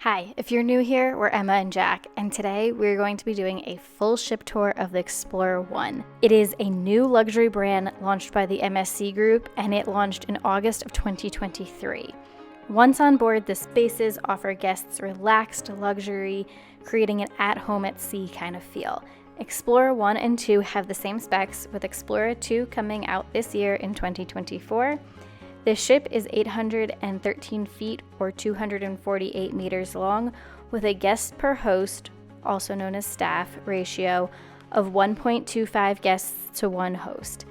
Hi, if you're new here, we're Emma and Jack, and today we're going to be doing a full ship tour of the Explora 1. It is a new luxury brand launched by the MSC Group, and it launched in August of 2023. Once on board, the spaces offer guests relaxed luxury, creating an at-home at sea kind of feel. Explora 1 and 2 have the same specs, with Explora 2 coming out this year in 2024. This ship is 813 feet or 248 meters long, with a guest per host, also known as staff, ratio of 1.25 guests to one host.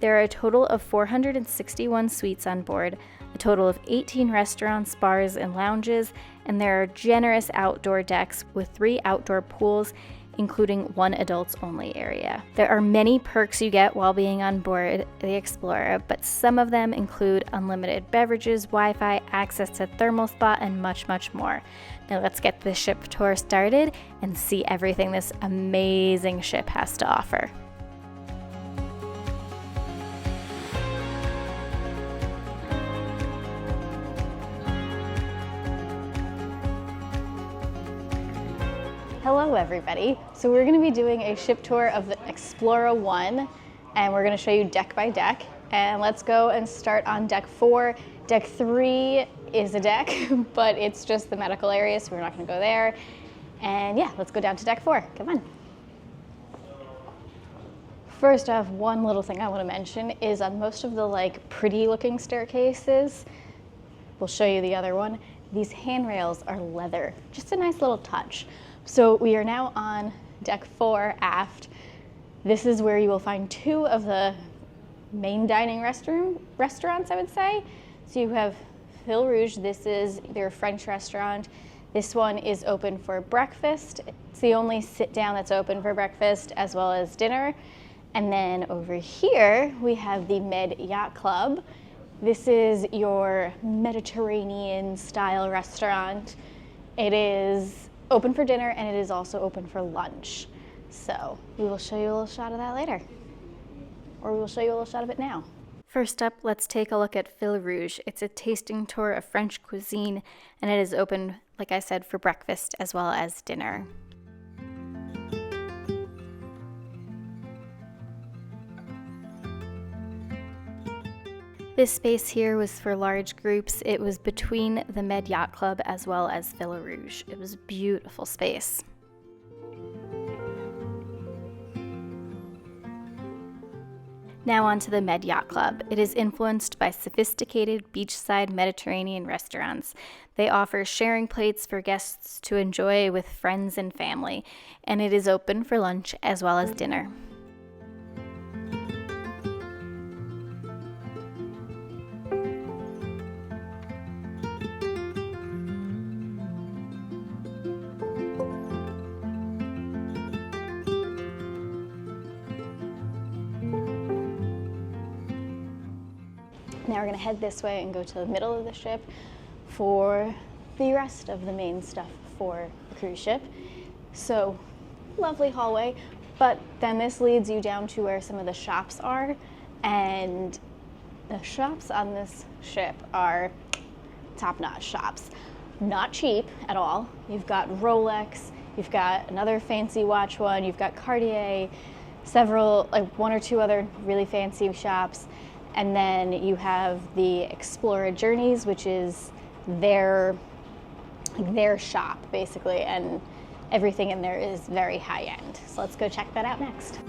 There are a total of 461 suites on board, a total of 18 restaurants, bars, and lounges, and there are generous outdoor decks with 3 outdoor pools, including 1 adults-only area. There are many perks you get while being on board the Explora, but some of them include unlimited beverages, Wi-Fi, access to thermal spa, and much, much more. Now let's get the ship tour started and see everything this amazing ship has to offer. Hello everybody. So we're going to be doing a ship tour of the Explora 1 and we're going to show you deck by deck. And let's go and start on deck 4. Deck 3 is a deck, but it's just the medical area, so we're not going to go there. And yeah, let's go down to deck 4. Come on. First off, one little thing I want to mention is on most of the pretty looking staircases, we'll show you the other one, these handrails are leather. Just a nice little touch. So we are now on deck 4 aft. This is where you will find 2 of the main dining restaurants, I would say. So you have Fil Rouge. This is their French restaurant. This one is open for breakfast. It's the only sit down that's open for breakfast as well as dinner. And then over here we have the Med Yacht Club. This is your Mediterranean style restaurant. It is open for dinner and it is also open for lunch. So we will show you a little shot of that later. Or we will show you a little shot of it now. First up, let's take a look at Fil Rouge. It's a tasting tour of French cuisine and it is open, like I said, for breakfast as well as dinner. This space here was for large groups. It was between the Med Yacht Club as well as Fil Rouge. It was a beautiful space. Now on to the Med Yacht Club. It is influenced by sophisticated beachside Mediterranean restaurants. They offer sharing plates for guests to enjoy with friends and family, and it is open for lunch as well as dinner. Now we're going to head this way and go to the middle of the ship for the rest of the main stuff for the cruise ship. So, lovely hallway, but then this leads you down to where some of the shops are, and the shops on this ship are top-notch shops. Not cheap at all. You've got Rolex, you've got another fancy watch one, you've got Cartier, several, 1 or 2 other really fancy shops. And then you have the Explora Journeys, which is their shop, basically, and everything in there is very high-end. So let's go check that out next.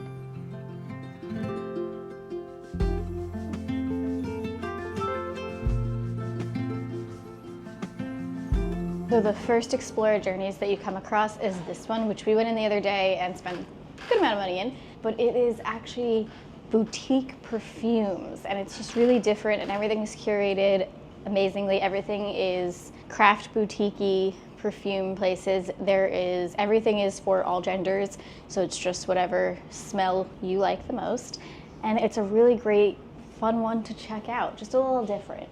So the first Explora Journeys that you come across is this one, which we went in the other day and spent a good amount of money in, but it is actually boutique perfumes, and it's just really different, and everything is curated amazingly. Everything is craft boutique-y perfume places. Everything is for all genders, so it's just whatever smell you like the most, and it's a really great, fun one to check out, just a little different.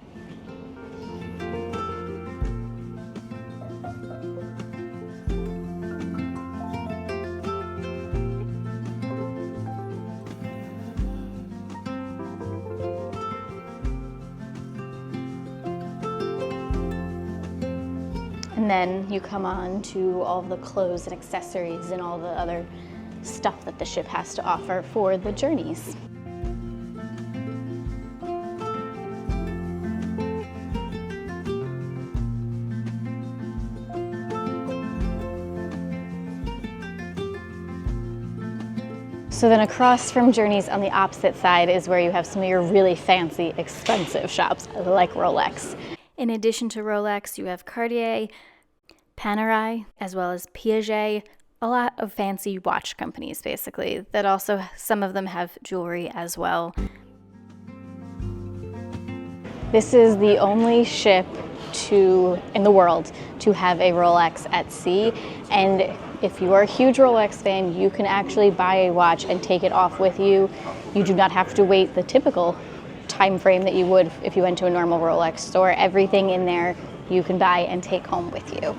And then you come on to all of the clothes and accessories and all the other stuff that the ship has to offer for the journeys. So then across from Journeys on the opposite side is where you have some of your really fancy, expensive shops like Rolex. In addition to Rolex, you have Cartier, Panerai, as well as Piaget, a lot of fancy watch companies basically, that also some of them have jewelry as well. This is the only ship in the world to have a Rolex at sea, and if you are a huge Rolex fan, you can actually buy a watch and take it off with you. You do not have to wait the typical time frame that you would if you went to a normal Rolex store. Everything in there you can buy and take home with you.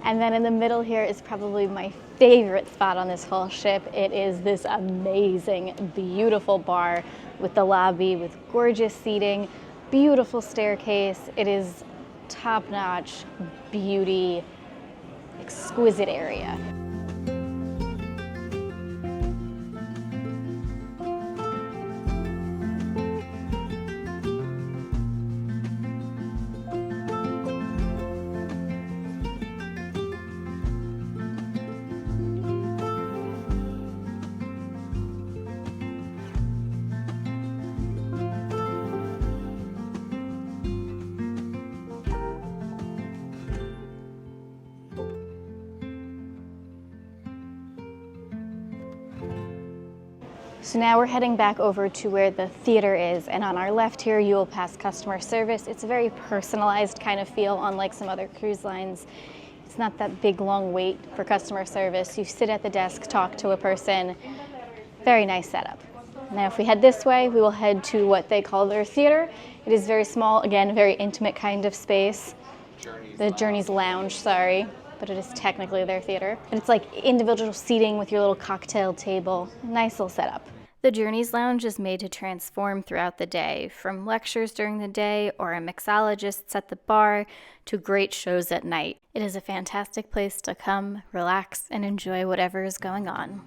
And then in the middle here is probably my favorite spot on this whole ship. It is this amazing, beautiful bar with the lobby with gorgeous seating, beautiful staircase. It is top-notch beauty, exquisite area. So now we're heading back over to where the theater is, and on our left here you will pass customer service. It's a very personalized kind of feel, unlike some other cruise lines. It's not that big long wait for customer service. You sit at the desk, talk to a person. Very nice setup. Now if we head this way, we will head to what they call their theater. It is very small, again, very intimate kind of space. Journey's Lounge, sorry. But it is technically their theater. And it's like individual seating with your little cocktail table. Nice little setup. The Journeys Lounge is made to transform throughout the day, from lectures during the day or a mixologist at the bar to great shows at night. It is a fantastic place to come, relax, and enjoy whatever is going on.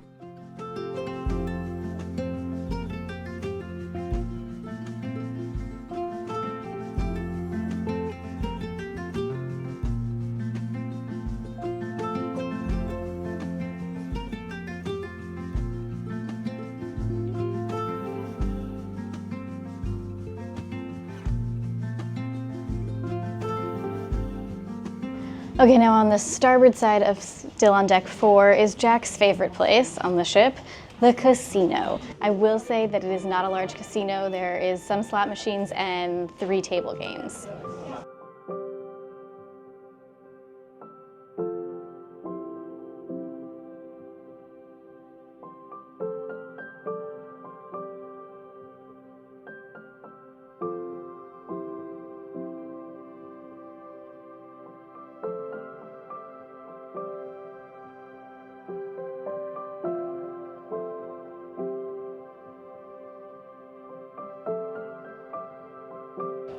Okay, now on the starboard side of still on deck 4 is Jack's favorite place on the ship, the casino. I will say that it is not a large casino. There is some slot machines and 3 table games.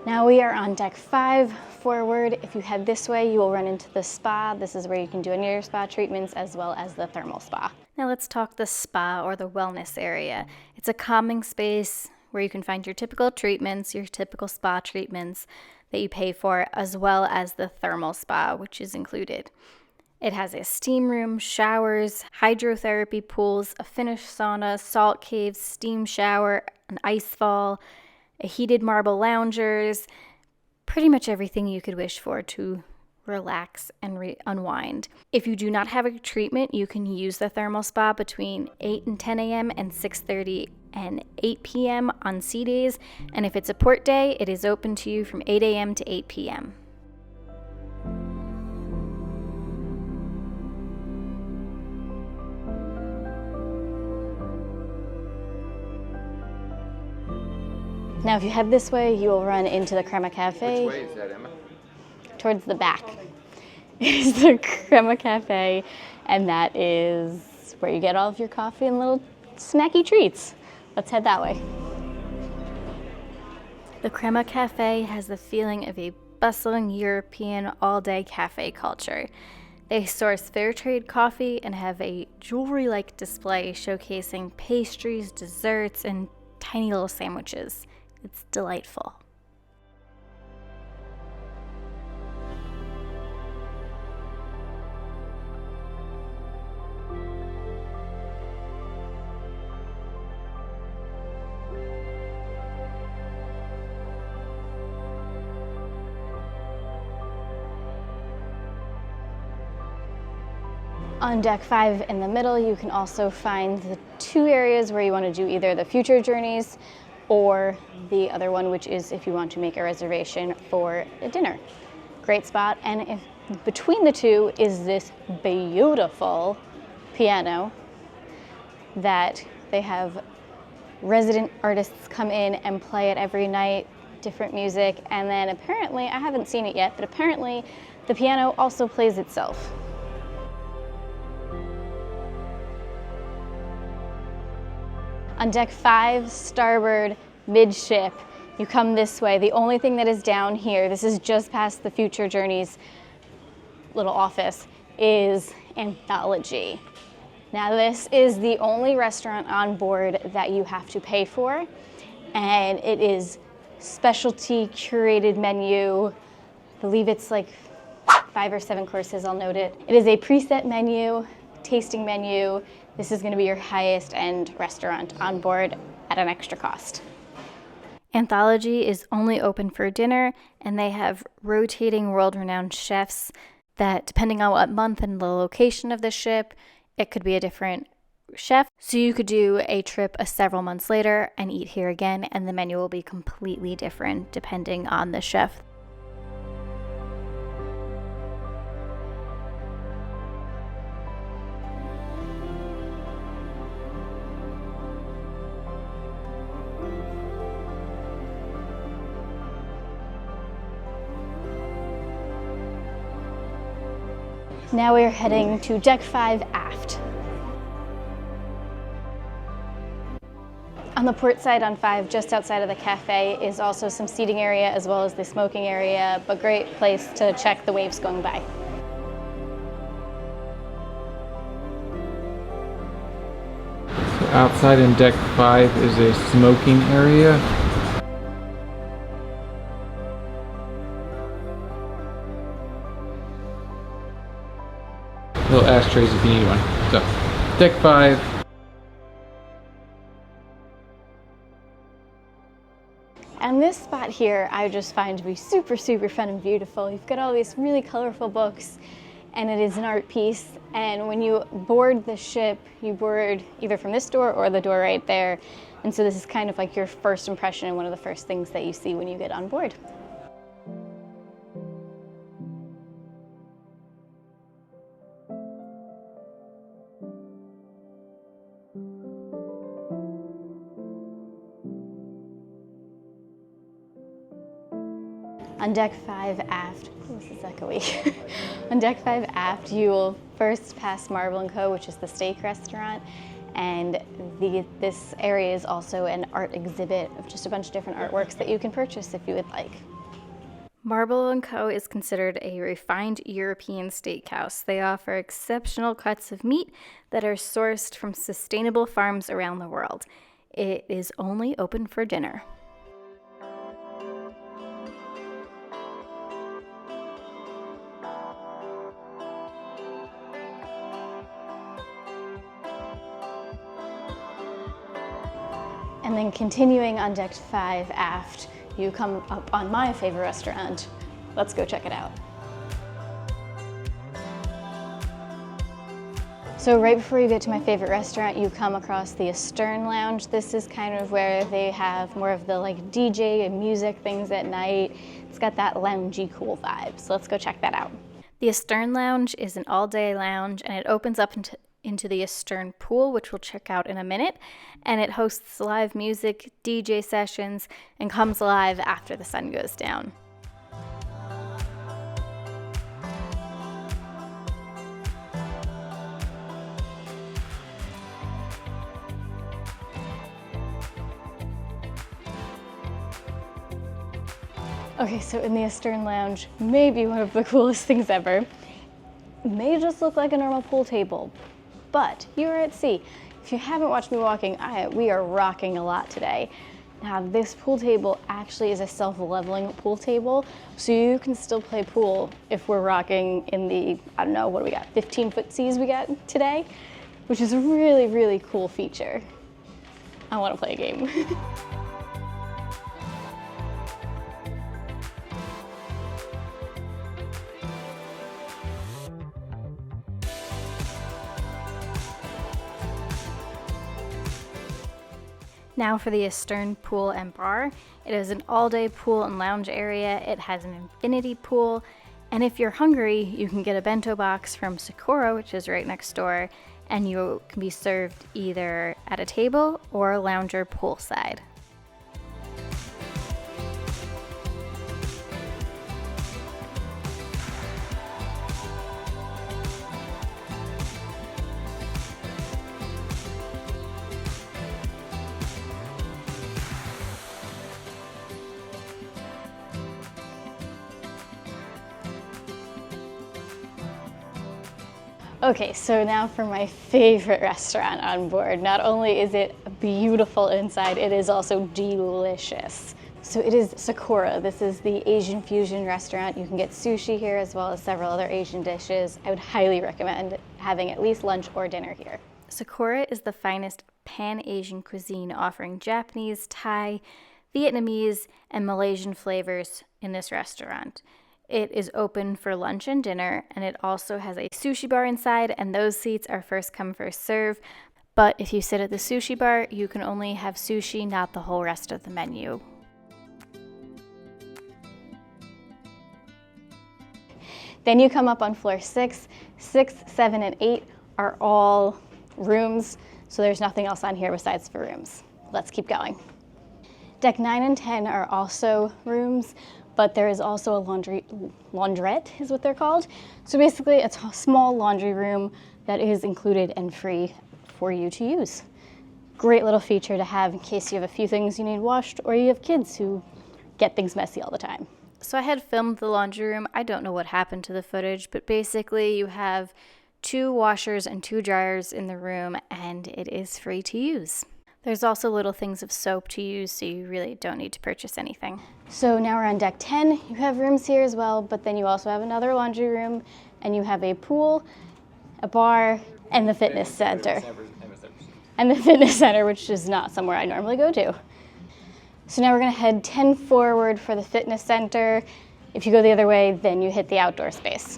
Now we are on deck 5 forward. If you head this way, you will run into the spa. This is where you can do any of your spa treatments as well as the thermal spa. Now let's talk the spa or the wellness area. It's a calming space where you can find your typical treatments, your typical spa treatments that you pay for, as well as the thermal spa, which is included. It has a steam room, showers, hydrotherapy pools, a Finnish sauna, salt caves, steam shower, an ice fall, a heated marble loungers, pretty much everything you could wish for to relax and unwind. If you do not have a treatment, you can use the thermal spa between 8 and 10 a.m. and 6:30 and 8 p.m. on sea days, and if it's a port day, it is open to you from 8 a.m. to 8 p.m. Now if you head this way, you will run into the Crema Cafe. Which way is that, Emma? Towards the back is the Crema Cafe, and that is where you get all of your coffee and little snacky treats. Let's head that way. The Crema Cafe has the feeling of a bustling European all-day cafe culture. They source fair trade coffee and have a jewelry-like display showcasing pastries, desserts, and tiny little sandwiches. It's delightful. On deck 5 in the middle, you can also find the 2 areas where you want to do either the future journeys or the other one, which is if you want to make a reservation for a dinner. Great spot. And between the 2 is this beautiful piano that they have resident artists come in and play it every night, different music. And then apparently, I haven't seen it yet, but apparently the piano also plays itself. On deck 5, starboard, midship, you come this way. The only thing that is down here, this is just past the Future Journeys little office, is Anthology. Now this is the only restaurant on board that you have to pay for, and it is specialty curated menu. I believe it's like 5 or 7 courses, I'll note it. It is a preset menu, tasting menu. This is going to be your highest end restaurant on board at an extra cost. Anthology is only open for dinner, and they have rotating world-renowned chefs that, depending on what month and the location of the ship, it could be a different chef. So you could do a trip several months later and eat here again, and the menu will be completely different depending on the chef. Now we're heading to deck 5 aft. On the port side on 5, just outside of the cafe, is also some seating area as well as the smoking area, but great place to check the waves going by. So outside in deck 5 is a smoking area. Little ashtrays if you need one. So, deck 5. And this spot here I just find to be super, super fun and beautiful. You've got all these really colorful books, and it is an art piece. And when you board the ship, you board either from this door or the door right there. And so this is kind of like your first impression and one of the first things that you see when you get on board. On deck 5 aft, this is echoey. On deck 5 aft, you will first pass Marble & Co., which is the steak restaurant, and this area is also an art exhibit of just a bunch of different artworks that you can purchase if you would like. Marble & Co. is considered a refined European steakhouse. They offer exceptional cuts of meat that are sourced from sustainable farms around the world. It is only open for dinner. And then continuing on deck 5 aft, you come up on my favorite restaurant. Let's go check it out. So right before you get to my favorite restaurant, you come across the Astern Lounge. This is kind of where they have more of the like DJ and music things at night. It's got that loungy cool vibe. So let's go check that out. The Astern Lounge is an all-day lounge, and it opens up into the Astern Pool, which we'll check out in a minute, and it hosts live music, DJ sessions, and comes live after the sun goes down. Okay, so in the Astern Lounge, maybe one of the coolest things ever. May just look like a normal pool table, but you are at sea. If you haven't watched me walking, we are rocking a lot today. Now, this pool table actually is a self-leveling pool table, so you can still play pool if we're rocking in the, I don't know, what do we got, 15-foot seas we got today, which is a really, really cool feature. I want to play a game. Now for the Astern Pool and Bar. It is an all-day pool and lounge area. It has an infinity pool, and if you're hungry, you can get a bento box from Sakura, which is right next door, and you can be served either at a table or a lounger poolside. Okay, so now for my favorite restaurant on board. Not only is it beautiful inside, it is also delicious. So it is Sakura. This is the Asian fusion restaurant. You can get sushi here as well as several other Asian dishes. I would highly recommend having at least lunch or dinner here. Sakura is the finest Pan-Asian cuisine, offering Japanese, Thai, Vietnamese, and Malaysian flavors in this restaurant. It is open for lunch and dinner, and it also has a sushi bar inside, and those seats are first come, first serve. But if you sit at the sushi bar, you can only have sushi, not the whole rest of the menu. Then you come up on floor 6. 6, 7, and 8 are all rooms, so there's nothing else on here besides for rooms. Let's keep going. Deck 9 and 10 are also rooms, but there is also a laundrette is what they're called. So basically it's a small laundry room that is included and free for you to use. Great little feature to have in case you have a few things you need washed or you have kids who get things messy all the time. So I had filmed the laundry room. I don't know what happened to the footage, but basically you have 2 washers and 2 dryers in the room, and it is free to use. There's also little things of soap to use, so you really don't need to purchase anything. So now we're on deck 10. You have rooms here as well, but then you also have another laundry room, and you have a pool, a bar, and the fitness center. And the fitness center, which is not somewhere I normally go to. So now we're gonna head 10 forward for the fitness center. If you go the other way, then you hit the outdoor space.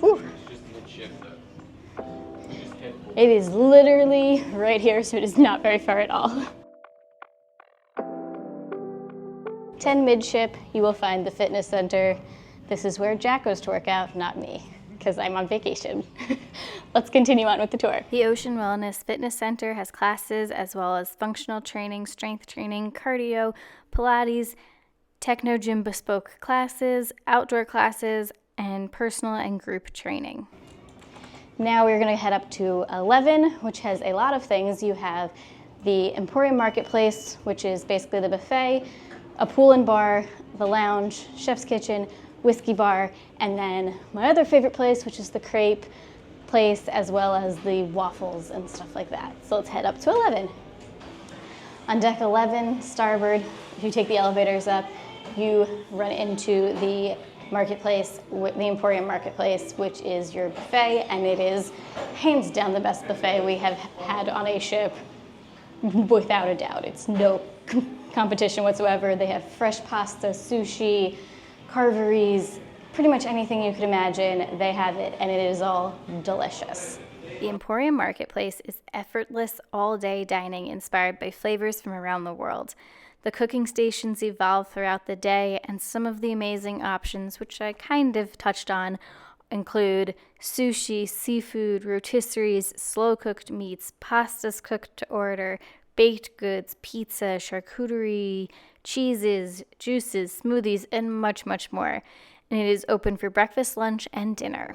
Whew. It is literally right here, so it is not very far at all. 10 midship, you will find the fitness center. This is where Jack goes to work out, not me, because I'm on vacation. Let's continue on with the tour. The Ocean Wellness Fitness Center has classes as well as functional training, strength training, cardio, Pilates, techno gym bespoke classes, outdoor classes, and personal and group training. Now we're gonna head up to 11, which has a lot of things. You have the Emporium Marketplace, which is basically the buffet, a pool and bar, the lounge, chef's kitchen, whiskey bar, and then my other favorite place, which is the crepe place, as well as the waffles and stuff like that. So let's head up to 11. On deck 11, starboard, if you take the elevators up, you run into the marketplace, the Emporium Marketplace, which is your buffet, and it is hands down the best buffet we have had on a ship, without a doubt. It's no competition whatsoever. They have fresh pasta, sushi, carveries, pretty much anything you could imagine, they have it, and it is all delicious. The Emporium Marketplace is effortless all-day dining inspired by flavors from around the world. The cooking stations evolve throughout the day, and some of the amazing options, which I kind of touched on, include sushi, seafood, rotisseries, slow-cooked meats, pastas cooked to order, baked goods, pizza, charcuterie, cheeses, juices, smoothies, and much, much more. And it is open for breakfast, lunch, and dinner.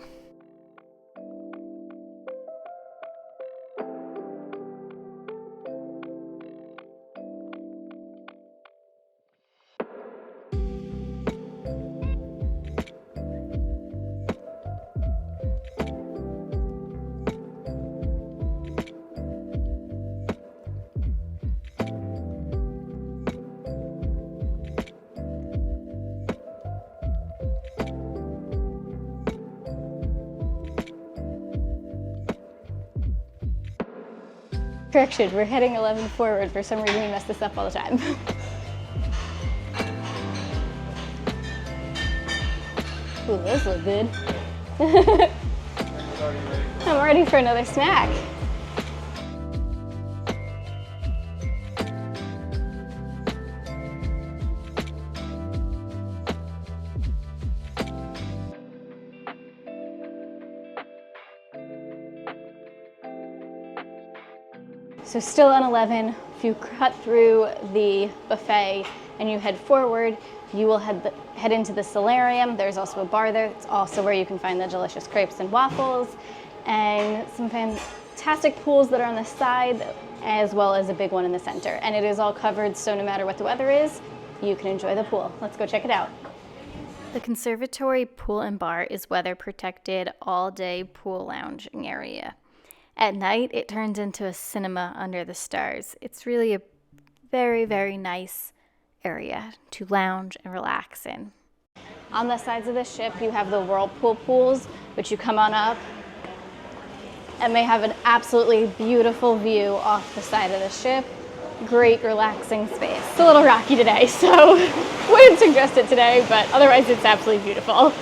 Correction, we're heading 11 forward. For some reason we mess this up all the time. Ooh, those look good. I'm ready for another snack. So still on 11, if you cut through the buffet and you head forward, you will head into the solarium. There's also a bar there. It's also where you can find the delicious crepes and waffles and some fantastic pools that are on the side, as well as a big one in the center. And it is all covered, so no matter what the weather is, you can enjoy the pool. Let's go check it out. The conservatory pool and bar is weather protected all-day pool lounging area. At night, it turns into a cinema under the stars. It's really a very, very nice area to lounge and relax in. On the sides of the ship, you have the whirlpool pools, which you come on up, and they have an absolutely beautiful view off the side of the ship. Great relaxing space. It's a little rocky today, so wouldn't suggest it today, but otherwise it's absolutely beautiful.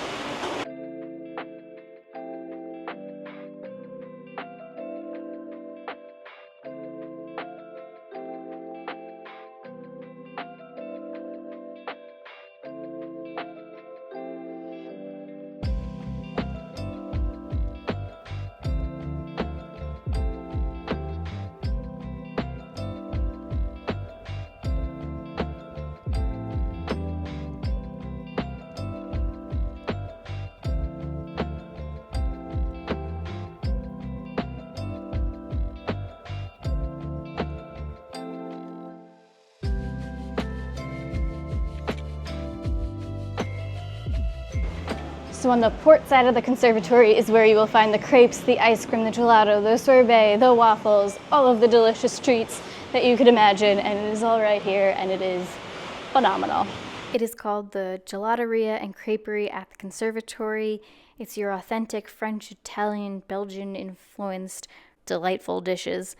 So on the port side of the conservatory is where you will find the crepes, the ice cream, the gelato, the sorbet, the waffles, all of the delicious treats that you could imagine, and it is all right here, and it is phenomenal. It is called the Gelateria and Creperie at the Conservatory. It's your authentic French, Italian, Belgian-influenced, delightful dishes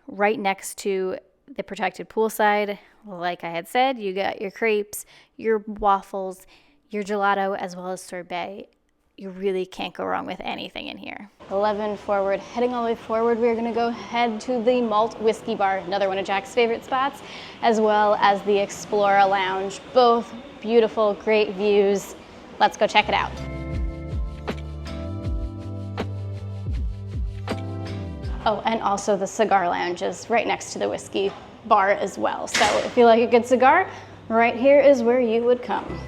right next to the protected poolside. Like I had said, you got your crepes, your waffles, your gelato, as well as sorbet. You really can't go wrong with anything in here. 11 forward, heading all the way forward, we're gonna go head to the Malt Whiskey Bar, another one of Jack's favorite spots, as well as the Explora Lounge. Both beautiful, great views. Let's go check it out. Oh, and also the cigar lounge is right next to the whiskey bar as well. So if you like a good cigar, right here is where you would come.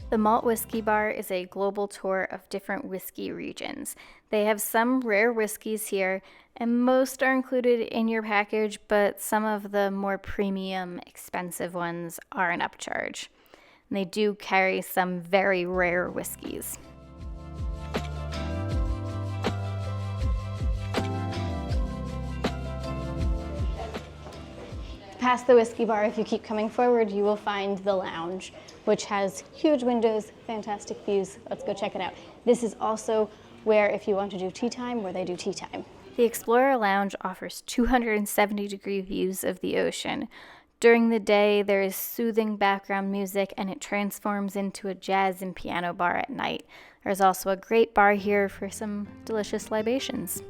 The Malt Whiskey Bar is a global tour of different whiskey regions. They have some rare whiskeys here, and most are included in your package, but some of the more premium, expensive ones are an upcharge. And they do carry some very rare whiskeys. Past the whiskey bar, if you keep coming forward, you will find the lounge, which has huge windows, fantastic views. Let's go check it out. This is also where, if you want to do tea time, where they do tea time. The Explora Lounge offers 270-degree views of the ocean. During the day, there is soothing background music, and it transforms into a jazz and piano bar at night. There's also a great bar here for some delicious libations.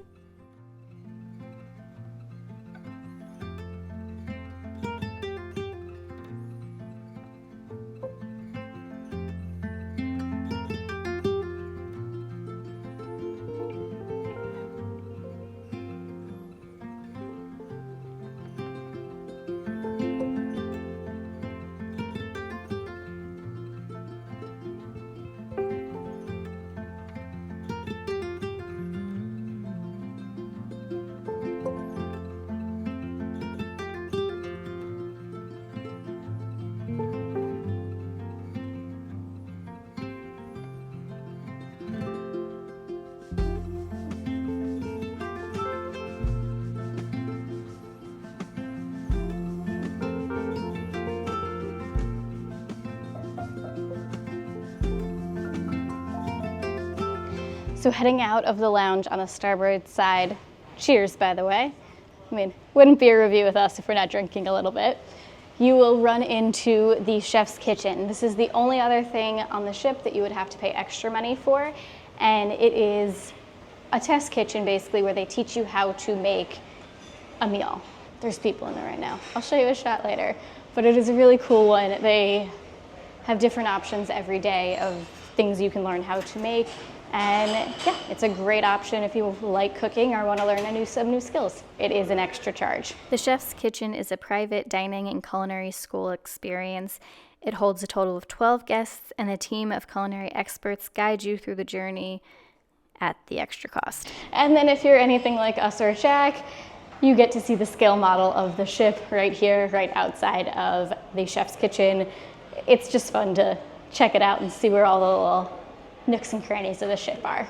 So heading out of the lounge on the starboard side, cheers by the way, I mean, wouldn't be a review with us if we're not drinking a little bit. You will run into the chef's kitchen. This is the only other thing on the ship that you would have to pay extra money for, and it is a test kitchen basically where they teach you how to make a meal. There's people in there right now. I'll show you a shot later, but it is a really cool one. They have different options every day of things you can learn how to make, and yeah, it's a great option if you like cooking or want to learn some new skills. It is an extra charge. The Chef's Kitchen is a private dining and culinary school experience. It holds a total of 12 guests, and a team of culinary experts guide you through the journey at the extra cost. And then if you're anything like us or Jack, you get to see the scale model of the ship right here, right outside of the Chef's Kitchen. It's just fun to check it out and see where all the little nooks and crannies of the ship are.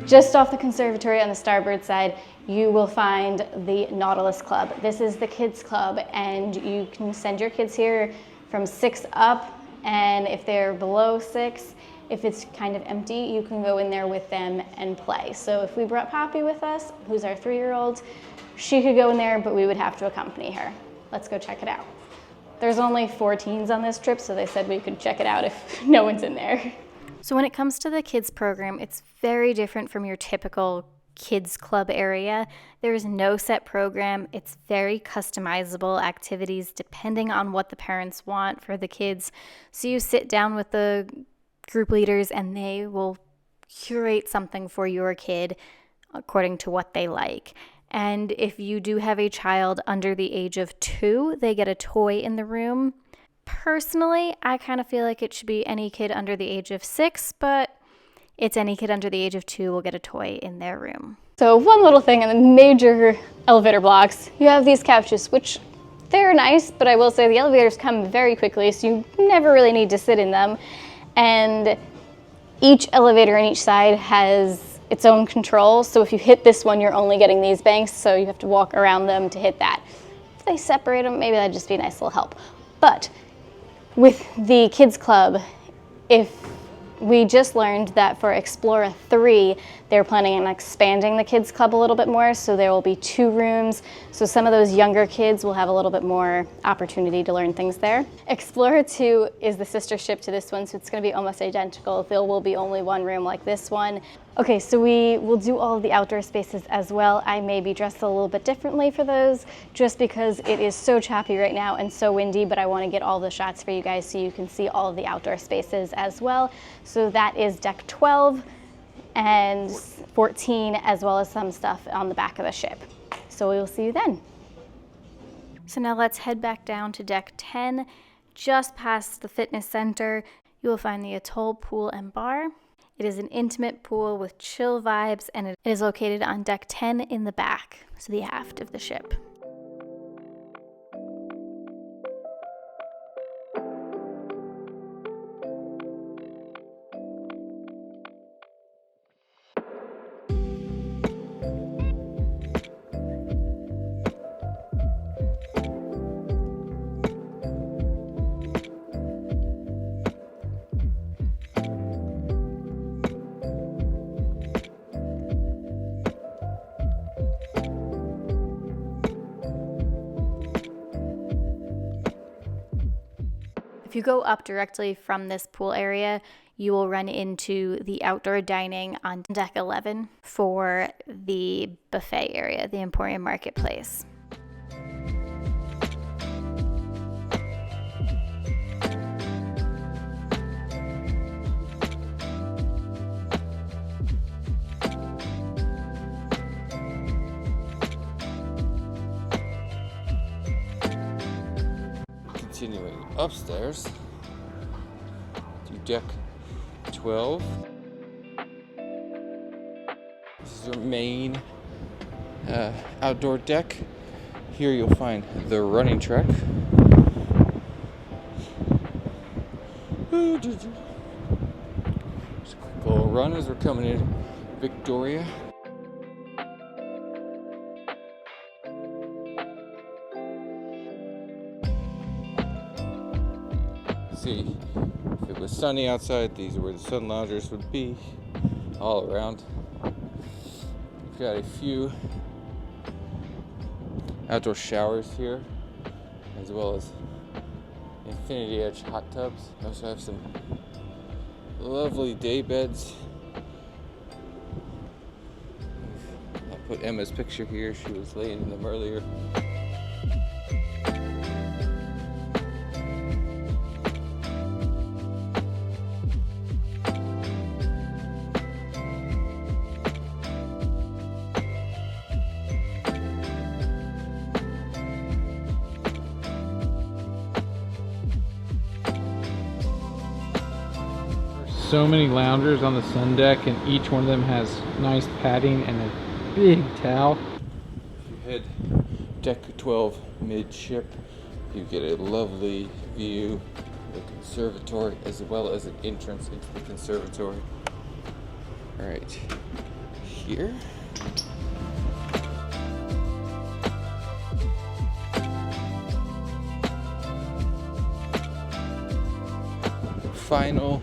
Just off the conservatory on the starboard side, you will find the Nautilus Club. This is the kids club, and you can send your kids here from 6 up, and if they're below 6, if it's kind of empty, you can go in there with them and play. So if we brought Poppy with us, who's our 3-year-old, she could go in there, but we would have to accompany her. Let's go check it out. There's only 4 teens on this trip, so they said we could check it out if no one's in there. So when it comes to the kids program, it's very different from your typical kids club area. There is no set program. It's very customizable activities depending on what the parents want for the kids. So you sit down with the group leaders and they will curate something for your kid according to what they like. And if you do have a child under the age of 2, they get a toy in the room. Personally, I kind of feel like it should be any kid under the age of 6, but it's any kid under the age of 2 will get a toy in their room. So one little thing in the major elevator blocks, you have these couches, which they're nice, but I will say the elevators come very quickly, so you never really need to sit in them. And each elevator on each side has its own control, so if you hit this one, you're only getting these banks, so you have to walk around them to hit that. If they separate them, maybe that'd just be a nice little help. But with the kids club, we just learned that for Explora 3, they're planning on expanding the kids club a little bit more, so there will be 2 rooms. So some of those younger kids will have a little bit more opportunity to learn things there. Explora 2 is the sister ship to this one, so it's going to be almost identical. There will be only 1 room like this one. Okay, so we will do all of the outdoor spaces as well. I may be dressed a little bit differently for those just because it is so choppy right now and so windy, but I want to get all the shots for you guys so you can see all of the outdoor spaces as well. So that is deck 12 and 14, as well as some stuff on the back of the ship. So we will see you then. So now let's head back down to deck 10. Just past the fitness center, you will find the Atoll Pool and Bar. It is an intimate pool with chill vibes, and it is located on deck 10 in the back, so the aft of the ship. If you go up directly from this pool area, you will run into the outdoor dining on deck 11 for the buffet area, the Emporium Marketplace. Continuing upstairs to deck 12. This is our main outdoor deck. Here you'll find the running track. Just a quick little run as we're coming in Victoria. see, if it was sunny outside, these are where the sun loungers would be all around. We've got a few outdoor showers here, as well as infinity edge hot tubs. We also have some lovely day beds. I'll put Emma's picture here. She was laying in them earlier. So many loungers on the sun deck, and each one of them has nice padding and a big towel. If you head deck 12 midship, you get a lovely view of the conservatory as well as an entrance into the conservatory. Right here. Final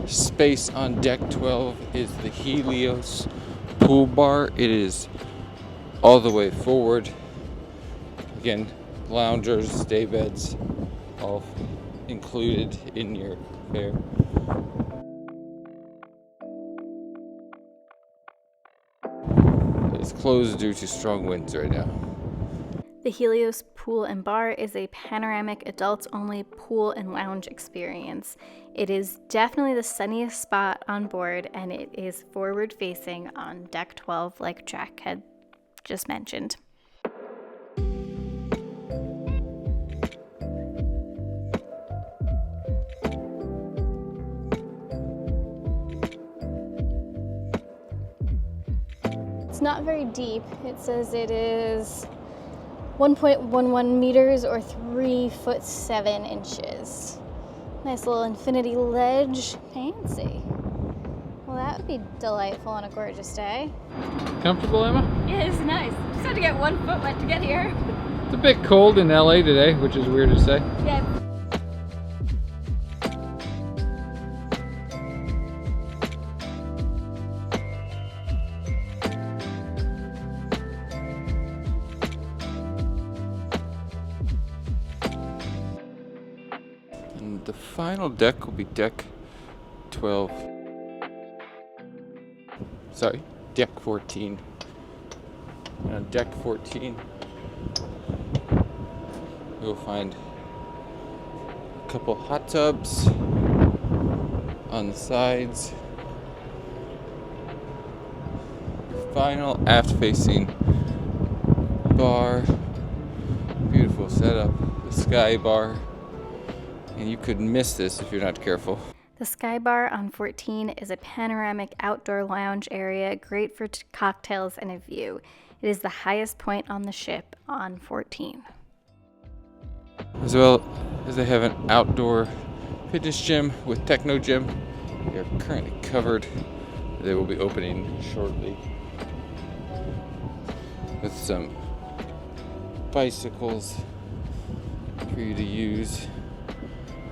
space on deck 12 is the Helios pool bar. It is all the way forward. Again, loungers, day beds, all included in your fare. It's closed due to strong winds right now. The Helios Pool and Bar is a panoramic adults-only pool and lounge experience. It is definitely the sunniest spot on board, and it is forward-facing on deck 12, like Jack had just mentioned. It's not very deep. It says it is 1.11 meters or 3'7". Nice little infinity ledge. Fancy. Well, that would be delightful on a gorgeous day. Comfortable, Emma? Yeah, it's nice. Just had to get 1 foot wet to get here. It's a bit cold in LA today, which is weird to say. Yeah. And the final deck will be deck 12. Sorry, deck 14. And on deck 14, you'll find a couple hot tubs on the sides. Final aft-facing bar. Beautiful setup. The sky bar. And you could miss this if you're not careful. The Sky Bar on 14 is a panoramic outdoor lounge area, great for cocktails and a view. It is the highest point on the ship on 14. As well as they have an outdoor fitness gym with techno gym. They are currently covered. They will be opening shortly with some bicycles for you to use.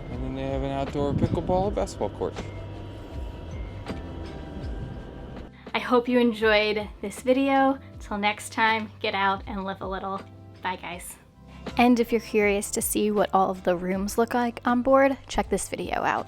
And then they have an outdoor pickleball and basketball court. I hope you enjoyed this video. Till next time, get out and live a little. Bye, guys. And if you're curious to see what all of the rooms look like on board, check this video out.